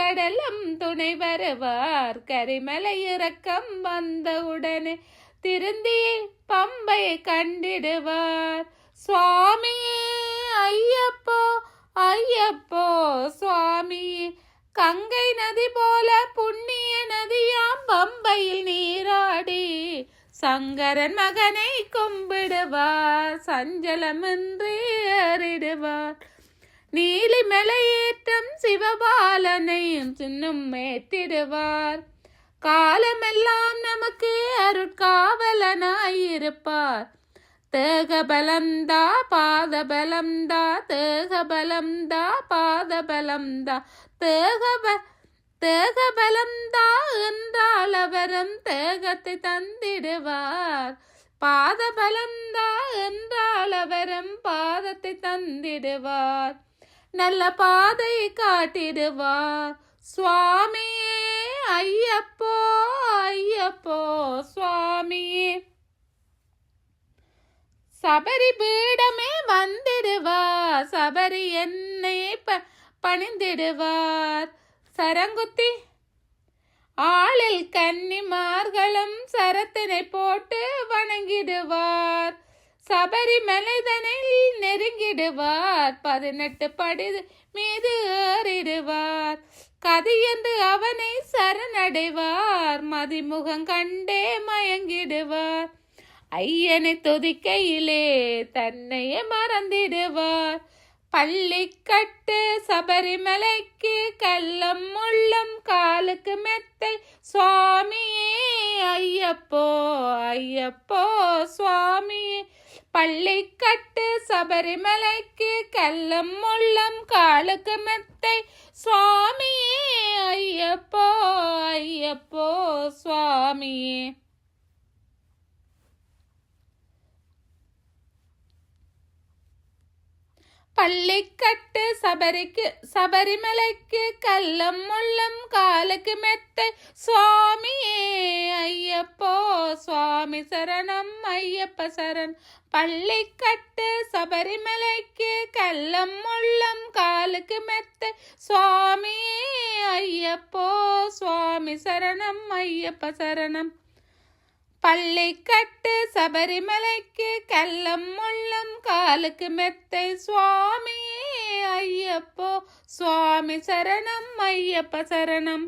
கடலும் துணை வருவார். கரிமலை இறக்கம் வந்தவுடனே திருந்தி பம்பையை கண்டிடுவார். சுவாமியே ஐயப்போ ஐயப்போ சுவாமியே, கங்கை நதி போல புண்ணிய நதியாம் பம்பையில் நீராடி சங்கரன் மகனை கும்பிடுவார். சஞ்சலமின்றி ஏறிடுவார். நீலி மலையேற்றம் சிவபாலனையும் சின்னும் ஏற்றிடுவார். காலமெல்லாம் நமக்கு அருட்காவலனாயிருப்பார். தேக பலம்தா பாத பலம்தா, தேக பலம்தா பாத பலம்தா, தேக பலம்தா என்றால் அவரும் தேகத்தை தந்திடுவார். பாத பலம்தா என்றால் அவரும் பாதத்தை தந்திடுவார். நல்ல பாதையை காட்டிடுவார். சுவாமியே ஐயப்போ ஐயப்போ சுவாமியே, சபரி பீடமே வந்திடுவார். சபரி என்னை பணிந்திடுவார். சரங்குத்தி ஆளில் கன்னிமார்களும் சரத்தினை போட்டு வணங்கிடுவார். சபரி மலைதனில் நெருங்கிடுவார். 18 படி மீது ஏறிடுவார். கதியென்று அவனை சரணடைவார். மதிமுகம் கண்டே மயங்கிடுவார். ஐயனை துதிக்கையிலே தன்னையே மறந்திடுவார். பள்ளிக்கட்டு சபரிமலைக்கு கல்லம் முள்ளம் காலுக்கு மெத்தை. சுவாமியே ஐயப்போ ஐயப்போ சுவாமியே, பள்ளிக்கட்டு சபரிமலைக்கு கல்லம் முள்ளம் காலுக்கு மெத்தை. சுவாமியே ஐயப்போ ஐயப்போ சுவாமியே. பள்ளிக்கட்டு சபரிமலைக்கு கல்லம் முள்ளம் காலுக்கு மெத்தை. சுவாமியே ஐயப்போ சுவாமி சரணம் ஐயப்ப சரண். பள்ளிக்கட்டு சபரிமலைக்கு கல்லம் முள்ளம் காலுக்கு மெத்தை. சுவாமியே ஐயப்போ சுவாமி சரணம் ஐயப்ப சரணம். பள்ளிக்கட்டு சபரிமலைக்கு கல்லம் முள்ளம் காலுக்கு மெத்தை. சுவாமியே ஐயப்போ சுவாமி சரணம் ஐயப்ப சரணம்.